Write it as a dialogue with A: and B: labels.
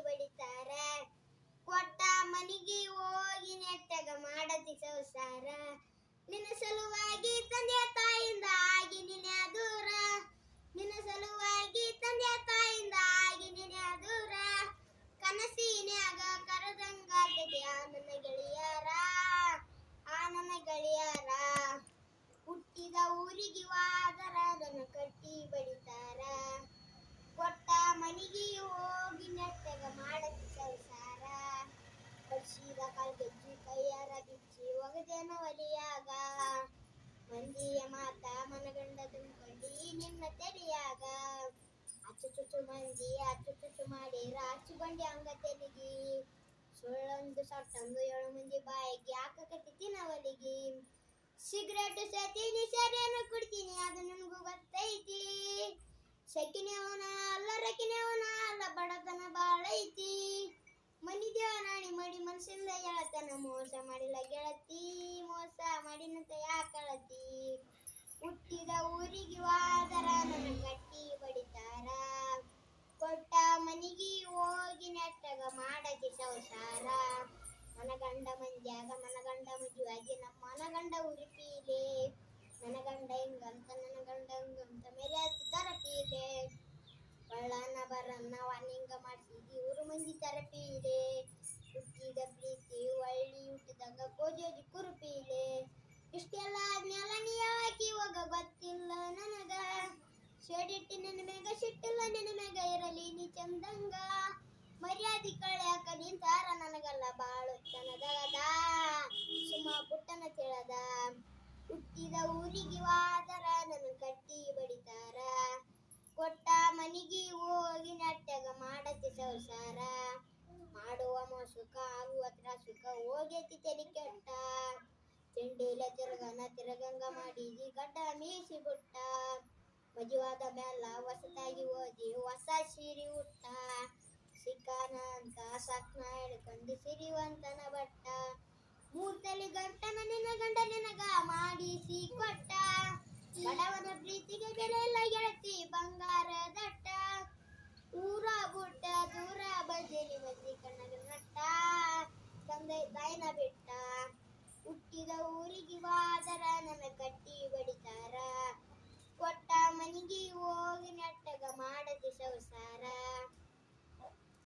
A: ಬಡಿತಾರ. ಕೊಟ್ಟ ಮನಿಗೆ ಹೋಗಿ ನೆಟ್ಟಗ ಮಾಡತಿ ಸಂಸಾರ. ನಿನ್ನ ಸಲುವಾಗಿ ತಂದೆ ತಾಯಿಂದ ಆಗಿ ನಿನ್ನೆ ದೂರ. ನಿನ್ನ ಸಲುವಾಗಿ ತಂದೆ ತಾಯಿಂದ ಆಗಿ ನಿನ್ನೆ ದೂರ. ಕನಸಿನ್ಯಾಗ ಕರೆದಂಗಾತತಿ ಆ ನನ್ನ ಗೆಳೆಯರ, ಆ ನನ್ನ ಗೆಳೆಯರ. ಹುಟ್ಟಿದ ಊರಿಗೆ ವಾದರ ನನ್ನ ಕಟ್ಟಿ ಬಡಿತಾರ. ಕೊಟ್ಟ ಮನಿಗೆ ಹೋಗಿ ನೆಟ್ಟಗ ಮಾಡತಿ ಸಂಸಾರ. ಕಡ್ಸಿದ ಕಾಲ್ಗೆಜ್ಜಿ ಕೈಯಾರ ಬಿಚ್ಚಿ ಒಗದೇನ ಒಲಿಯಾಗ. ಮಂದಿಯ ಮಾತ ಮನಗಂಡ ತುಂಬಿಕೊಂಡಿ ನಿನ್ನ ತೆಲಿಯಾಗ. ಅಚ್ಚುಚುಚ್ಚು ಮಂದಿ ಅಚ್ಚುಚುಚ್ಚು ಮಾಡಿರ ಹಚ್ಚಿಕೊಂಡಿ ಹಂಗ ತೆಲಿಗಿ. ಸುಳ್ಳೊಂದು ಸಟ್ಟೊಂದು 7 ಮಂದಿ ಬಾಯಿಗೆ ಹಾಕಕತ್ತಿ ನವಲಿಗಿ. ಸಿಗರೇಟ್ ಸೇತೀನಿ ಸರಿಯನ್ನು ಕುಡ್ತೀನಿ ಅದು ನನಗೂ ಗೊತ್ತೈತಿ. ಸೆಕಿನೇವನ ಅಲ್ಲ ರಕಿನೇವನ ಅಲ್ಲ ಬಡತನ ಬಾಳೈತಿ. ಮನಿ ದೇವನಾಣಿ ಮಾಡಿ ಮನಸ್ಸಿಂದ ಹೇಳತನ ಮೋಸ ಮಾಡಿಲ್ಲ ಗೆಳತಿ, ಮೋಸ ಮಾಡಿನಂತ ಯಾಕಳತಿ. ಹುಟ್ಟಿದ ಊರಿಗೆ ವಾದರ ನನ್ನ ಕಟ್ಟಿ ಬಡಿತಾರ. ಕೊಟ್ಟ ಮನಿಗೆ ಹೋಗಿ ನೆಟ್ಟಗ ಮಾಡತಿ ಸಂಸಾರ. ಮನಗಂಡ ಮಂದ್ಯಾಗ ಮನಗಂಡ ಮದುವಾಗಿ ನಮ್ಮ ಮನಗಂಡ ಉರಿಪೀಲೆ. ನನ್ನ ಗಂಡ ಹಿಂಗಂತ ನನ್ನ ಗಂಡ ಹಂಗಂತ ಮೆರೆಯತಿ ತರಪೀಲೆ. ಬಳ್ಳನ ಬರನ್ನ ವಾನಿಂಗ ಮಾಡಿಸಿದಿ ಊರು ಮಂದಿ ತರಪೀಲೆ. ಹುಟ್ಟಿದ ಪ್ರೀತಿ ಒಳ್ಳಿ ಹುಟ್ಟಿದಂಗ ಕೋಜೋಜಿ ಕುರುಪೀಲೆ. ಇಷ್ಟೆಲ್ಲ ಆದ್ಮೇಲೆ ನೀ ಯಾಕೆ ಇವಾಗ ಗೊತ್ತಿಲ್ಲ ನನಗ. ಶೇಡಿಟ್ಟಿ ನನ್ನ ಮ್ಯಾಗ ಸಿಟ್ಟಿಲ್ಲ ನಿನ್ನ ಮ್ಯಾಗ ಇರಲಿ ನೀ ಚಂದಂಗ. ಮರ್ಯಾದಿ ಕಳ್ಯಾಕ ನಿಂತಾರ ನನಗಲ್ಲ ಬಾಳುತನದದ ಸುಮ್ಮ ಪುಟ್ಟನ ತಿಳದ. ಹುಟ್ಟಿದ ಊರಿಗೆ ವಾದರ ನನ್ನ ಕಟ್ಟಿ ಬಡಿತಾರ. ಕೊಟ್ಟ ಮನಿಗೆ ಹೋಗಿ ನೆಟ್ಟಗ ಮಾಡತಿ ಸಂಸಾರ. ಮಾಡುವ ಮೋಸುಕ ಆಗುವ ತ್ರಾಸುಕ ಹೋಗೈತಿ ತೆಲಿ ಕೆಟ್ಟ. ತಿಂಡಿಲ ತಿರಗಂಗ ಮಾಡಿದಿ ಗಡ್ಡ ಮೀಸಿ ಬುಟ್ಟ. ಮದುವಾದ ಮ್ಯಾಲ ಹೊಸತಾಗಿ ಓದಿ ಹೊಸ ಸೀರಿ ಉಟ್ಟ. ಸಿಕ್ಕಾನ ಅಂತ ಸಕ್ನ ಹಿಡ್ಕೊಂಡು ಸಿರಿವಂತನ ಬಟ್ಟ. 3 ತಲಿ ಗಂಟನ ನಿನ್ನ ಗಂಡ ನಿನಗ ಮಾಡಿಸಿ ಕೊಟ್ಟ. ಬಡವನ ಪ್ರೀತಿಗೆ ಬೆಲೆ ಇಲ್ಲ ಗೆಳತಿ ಬಂಗಾರ ದಟ್ಟ. ಊರ ಬುಟ್ಟ ದೂರ ಬಜೆಲಿ ಮಂದಿ ಕಣ್ಣಗ ನಟ್ಟ. ತಂದೆ ತಾಯಿನ ಬಿಟ್ಟ. ಹುಟ್ಟಿದ ಊರಿಗೆ ವಾದರ ನನ್ನ ಕಟ್ಟಿ ಬಡಿತಾರ. ಕೊಟ್ಟ ಮನಿಗೆ ಹೋಗಿ ನೆಟ್ಟಗ ಮಾಡತಿ ಸಂಸಾರ.